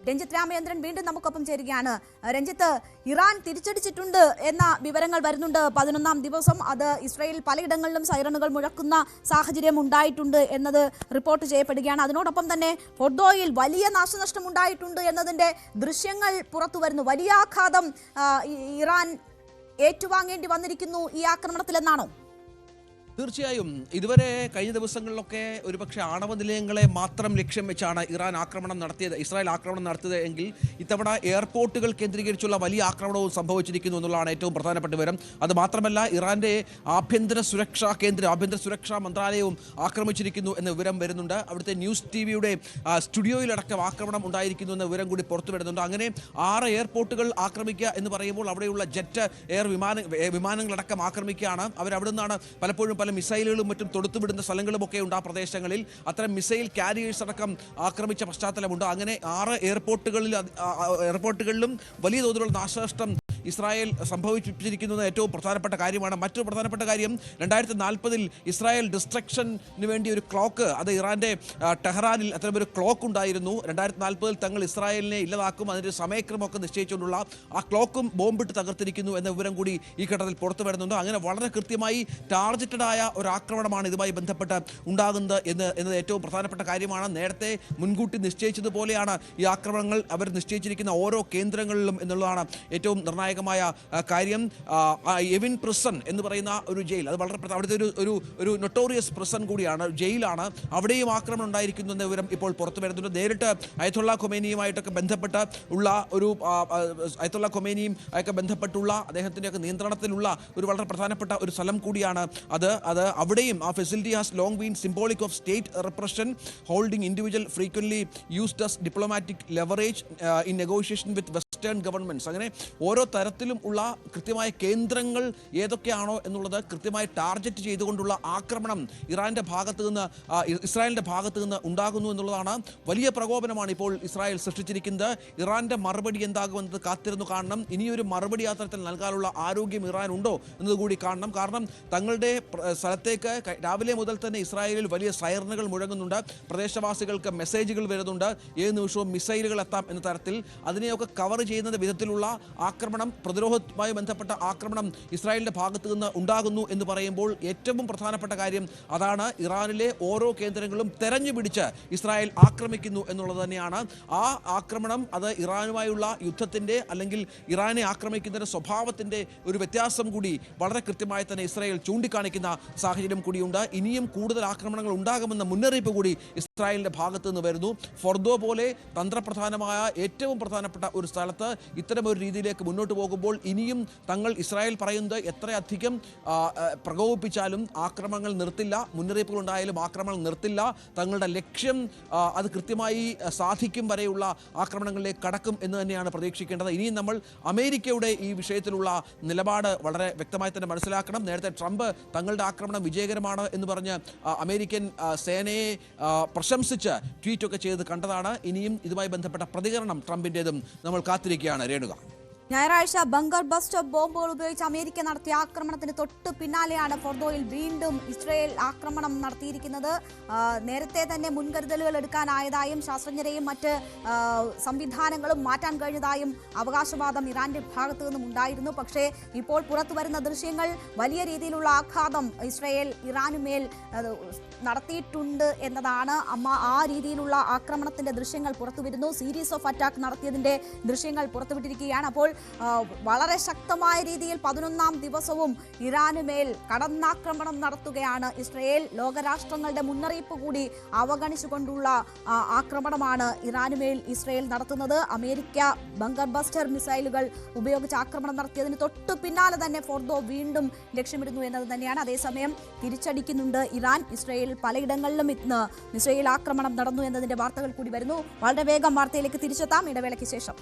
രഞ്ജിത്ത് രാമചന്ദ്രൻ വീണ്ടും നമുക്കൊപ്പം ചേരുകയാണ്. രഞ്ജിത്ത്, ഇറാൻ തിരിച്ചടിച്ചിട്ടുണ്ട് എന്ന വിവരങ്ങൾ വരുന്നുണ്ട്. 11ാം ദിവസം അത് ഇസ്രായേൽ പലയിടങ്ങളിലും സൈറണുകൾ മുഴക്കുന്ന സാഹചര്യം ഉണ്ടായിട്ടുണ്ട് എന്നത് റിപ്പോർട്ട് ചെയ്യപ്പെടുകയാണ്. അതിനോടൊപ്പം തന്നെ ഫോർദോയിൽ വലിയ നാശനഷ്ടം ഉണ്ടായിട്ടുണ്ട് എന്നതിൻ്റെ ദൃശ്യങ്ങൾ പുറത്തു വരുന്നു. വലിയ ആഘാതം ഇറാൻ ഏറ്റുവാങ്ങേണ്ടി വന്നിരിക്കുന്നു ഈ ആക്രമണത്തിലെന്നാണോ? തീർച്ചയായും ഇതുവരെ കഴിഞ്ഞ ദിവസങ്ങളിലൊക്കെ ഒരുപക്ഷെ ആണവ നിലയങ്ങളെ മാത്രം ലക്ഷ്യം വെച്ചാണ് ഇസ്രായേൽ ആക്രമണം നടത്തിയത് എങ്കിൽ ഇത്തവണ എയർപോർട്ടുകൾ കേന്ദ്രീകരിച്ചുള്ള വലിയ ആക്രമണവും സംഭവിച്ചിരിക്കുന്നു എന്നുള്ളതാണ് ഏറ്റവും പ്രധാനപ്പെട്ട വിവരം. അത് മാത്രമല്ല, ഇറാന്റെ ആഭ്യന്തര സുരക്ഷാ മന്ത്രാലയവും ആക്രമിച്ചിരിക്കുന്നു എന്ന വിവരം വരുന്നുണ്ട്. അവിടുത്തെ ന്യൂസ് ടിവിയുടെ സ്റ്റുഡിയോയിലടക്കം ആക്രമണം ഉണ്ടായിരിക്കുന്നു എന്ന വിവരം കൂടി പുറത്തു വരുന്നുണ്ട്. അങ്ങനെ 6 എയർപോർട്ടുകൾ ആക്രമിക്കുക എന്ന് പറയുമ്പോൾ അവിടെയുള്ള ജെറ്റ് എയർ വിമാനങ്ങളടക്കം ആക്രമിക്കുകയാണ്. അവരവിടെ നിന്നാണ് പലപ്പോഴും മിസൈലുകളും മറ്റും തൊടുത്തുവിടുന്ന സ്ഥലങ്ങളുമൊക്കെ ഉണ്ട്. ആ പ്രദേശങ്ങളിൽ അത്തരം മിസൈൽ കാരിയേഴ്സ് അടക്കം ആക്രമിച്ച പശ്ചാത്തലമുണ്ട്. അങ്ങനെ 6 എയർപോർട്ടുകളിലും വലിയ തോതിലുള്ള നാശനഷ്ടം ഇസ്രായേൽ സംഭവിച്ചിരിക്കുന്നത് ഏറ്റവും പ്രധാനപ്പെട്ട കാര്യമാണ്. മറ്റൊരു പ്രധാനപ്പെട്ട കാര്യം, 2040 ഇസ്രായേൽ ഡിസ്ട്രക്ഷന് വേണ്ടി ഒരു ക്ലോക്ക്, അത് ഇറാന്റെ ടെഹ്റാനിൽ അത്തരമൊരു ക്ലോക്ക് ഉണ്ടായിരുന്നു. 2040 തങ്ങൾ ഇസ്രായേലിനെ ഇല്ലാതാക്കും, അതിൻ്റെ സമയക്രമമൊക്കെ നിശ്ചയിച്ചുകൊണ്ടുള്ള ആ ക്ലോക്കും ബോംബിട്ട് തകർത്തിരിക്കുന്നു എന്ന വിവരം കൂടി ഈ ഘട്ടത്തിൽ പുറത്തു വരുന്നുണ്ട്. അങ്ങനെ വളരെ കൃത്യമായി ടാർജറ്റഡായ ഒരു ആക്രമണമാണ് ഇതുമായി ബന്ധപ്പെട്ട് ഉണ്ടാകുന്നത് എന്നത് ഏറ്റവും പ്രധാനപ്പെട്ട കാര്യമാണ്. നേരത്തെ മുൻകൂട്ടി നിശ്ചയിച്ചതുപോലെയാണ് ഈ ആക്രമണങ്ങൾ അവർ നിശ്ചയിച്ചിരിക്കുന്ന ഓരോ കേന്ദ്രങ്ങളിലും എന്നുള്ളതാണ് ഏറ്റവും നിർണായകമായ കാര്യം. എവിൻ പ്രിസൺ എന്ന് പറയുന്ന ഒരു ജയിൽ, അത് വളരെ അവിടുത്തെ ഒരു നൊട്ടോറിയസ് പ്രിസൺ കൂടിയാണ്, ജയിലാണ്. അവിടെയും ആക്രമണം ഉണ്ടായിരിക്കുന്നു എന്ന വിവരം ഇപ്പോൾ പുറത്തു വരുന്നുണ്ട്. നേരിട്ട് അയത്തുള്ള ഖൊമേനിയുമായിട്ടൊക്കെ ബന്ധപ്പെട്ടുള്ള അദ്ദേഹത്തിൻ്റെയൊക്കെ നിയന്ത്രണത്തിലുള്ള ഒരു വളരെ പ്രധാനപ്പെട്ട ഒരു സ്ഥലം കൂടിയാണ് അത്. അവിടെയും ആ facility has long been symbolic of state റെപ്രഷൻ holding individual frequently used as diplomatic leverage in negotiation with western governments. അങ്ങനെ ഓരോ തരത്തിലും ഉള്ള കൃത്യമായ കേന്ദ്രങ്ങൾ ഏതൊക്കെയാണോ എന്നുള്ളത് കൃത്യമായി ടാർഗറ്റ് ചെയ്തുകൊണ്ടുള്ള ആക്രമണം ഇസ്രായേലിന്റെ ഭാഗത്ത് നിന്ന് ഉണ്ടാകുന്നു എന്നുള്ളതാണ്. വലിയ പ്രകോപനമാണ് ഇപ്പോൾ ഇസ്രായേൽ സൃഷ്ടിച്ചിരിക്കുന്നത്. ഇറാന്റെ മറുപടി എന്താകുമെന്നത് കാത്തിരുന്നു കാണണം. ഇനിയൊരു മറുപടി ആ തരത്തിൽ നൽകാനുള്ള ആരോഗ്യം ഇറാൻ ഉണ്ടോ എന്നതുകൂടി കാണണം. കാരണം തങ്ങളുടെ സ്ഥലത്തേക്ക് രാവിലെ മുതൽ തന്നെ ഇസ്രായേലിൽ വലിയ സൈറനുകൾ മുഴങ്ങുന്നുണ്ട്. പ്രദേശവാസികൾക്ക് മെസ്സേജുകൾ വരുന്നുണ്ട്, ഏത് നിമിഷവും മിസൈലുകൾ എത്താം എന്ന തരത്തിൽ. അതിനെയൊക്കെ കവർ ചെയ്യുന്ന വിധത്തിലുള്ള ആക്രമണം, പ്രതിരോധവുമായി ബന്ധപ്പെട്ട ആക്രമണം ഇസ്രായേലിന്റെ ഭാഗത്ത് നിന്ന് ഉണ്ടാകുന്നു എന്ന് പറയുമ്പോൾ ഏറ്റവും പ്രധാനപ്പെട്ട കാര്യം അതാണ്. ഇറാനിലെ ഓരോ കേന്ദ്രങ്ങളും തെരഞ്ഞു പിടിച്ച് ഇസ്രായേൽ ആക്രമിക്കുന്നു എന്നുള്ളത് തന്നെയാണ്. ആ ആക്രമണം അത് ഇറാനുമായുള്ള യുദ്ധത്തിന്റെ അല്ലെങ്കിൽ ഇറാനെ ആക്രമിക്കുന്നതിന്റെ സ്വഭാവത്തിന്റെ ഒരു വ്യത്യാസം കൂടി വളരെ കൃത്യമായി തന്നെ ഇസ്രായേൽ ചൂണ്ടിക്കാണിക്കുന്ന സാഹചര്യം കൂടിയുണ്ട്. ഇനിയും കൂടുതൽ ആക്രമണങ്ങൾ ഉണ്ടാകുമെന്ന മുന്നറിയിപ്പ് കൂടി ഇസ്രായേലിന്റെ ഭാഗത്ത് നിന്ന് വരുന്നു. ഫോർദോ പോലെ തന്ത്രപ്രധാനമായ ഏറ്റവും പ്രധാനപ്പെട്ട ഒരു സ്ഥലത്ത് ഇത്തരമൊരു രീതിയിലേക്ക് മുന്നോട്ട് പോകുമ്പോൾ ഇനിയും ഇസ്രായേൽ പറയുന്നത് എത്രയധികം പ്രകോപിപ്പിച്ചാലും ആക്രമണങ്ങൾ നിർത്തില്ല, മുന്നറിയിപ്പുകൾ ഉണ്ടായാലും ആക്രമണങ്ങൾ നിർത്തില്ല, തങ്ങളുടെ ലക്ഷ്യം അത് കൃത്യമായി സാധിക്കും വരെയുള്ള ആക്രമണങ്ങളിലേക്ക് കടക്കും എന്ന് തന്നെയാണ് പ്രതീക്ഷിക്കേണ്ടത്. ഇനിയും നമ്മൾ അമേരിക്കയുടെ ഈ വിഷയത്തിലുള്ള നിലപാട് വളരെ വ്യക്തമായി തന്നെ മനസ്സിലാക്കണം. നേരത്തെ ട്രംപ് തങ്ങളുടെ ആക്രമണം വിജയകരമാണ് എന്ന് പറഞ്ഞ് അമേരിക്കൻ സേനയെ പ്രശംസിച്ച് ട്വീറ്റൊക്കെ ചെയ്ത് കണ്ടതാണ്. ഇനിയും ഇതുമായി ബന്ധപ്പെട്ട പ്രതികരണം ട്രംപിൻ്റെതും നമ്മൾ കാത്തിരിക്കുകയാണ്. രേണുക, ഞായറാഴ്ച ബങ്കർ ബസ്റ്റർ ബോംബുകൾ ഉപയോഗിച്ച് അമേരിക്ക നടത്തിയ ആക്രമണത്തിന് തൊട്ട് പിന്നാലെയാണ് ഫോർദോയിൽ വീണ്ടും ഇസ്രായേൽ ആക്രമണം നടത്തിയിരിക്കുന്നത്. നേരത്തെ തന്നെ മുൻകരുതലുകൾ എടുക്കാനായതായും ശാസ്ത്രജ്ഞരെയും മറ്റ് സംവിധാനങ്ങളും മാറ്റാൻ കഴിഞ്ഞതായും അവകാശവാദം ഇറാന്റെ ഭാഗത്തു നിന്നും ഉണ്ടായിരുന്നു. പക്ഷേ ഇപ്പോൾ പുറത്തു വരുന്ന ദൃശ്യങ്ങൾ വലിയ രീതിയിലുള്ള ആഘാതം ഇസ്രായേൽ ഇറാനുമേൽ നടത്തിയിട്ടുണ്ട് എന്നതാണ്. ആ രീതിയിലുള്ള ആക്രമണത്തിന്റെ ദൃശ്യങ്ങൾ പുറത്തു വരുന്നു. സീരീസ് ഓഫ് അറ്റാക്ക് നടത്തിയതിന്റെ ദൃശ്യങ്ങൾ പുറത്തുവിട്ടിരിക്കുകയാണ്. അപ്പോൾ വളരെ ശക്തമായ രീതിയിൽ 11ാം ദിവസവും ഇറാനുമേൽ കടന്നാക്രമണം നടത്തുകയാണ് ഇസ്രായേൽ. ലോകരാഷ്ട്രങ്ങളുടെ മുന്നറിയിപ്പ് കൂടി അവഗണിച്ചുകൊണ്ടുള്ള ആക്രമണമാണ് ഇറാനുമേൽ ഇസ്രായേൽ നടത്തുന്നത്. അമേരിക്ക ബങ്കർ ബസ്റ്റർ മിസൈലുകൾ ഉപയോഗിച്ച് ആക്രമണം നടത്തിയതിന് തൊട്ടു പിന്നാലെ തന്നെ ഫോർദോ വീണ്ടും ലക്ഷ്യമിടുന്നു എന്നത് തന്നെയാണ്. അതേസമയം തിരിച്ചടിക്കുന്നുണ്ട് ഇറാൻ. ഇസ്രായേൽ പലയിടങ്ങളിലും ഇന്ന് മിസൈൽ ആക്രമണം നടന്നു എന്നതിന്റെ വാർത്തകൾ കൂടി വരുന്നു. വളരെ വേഗം വാർത്തയിലേക്ക് തിരിച്ചെത്താം ഇടവേളയ്ക്ക് ശേഷം.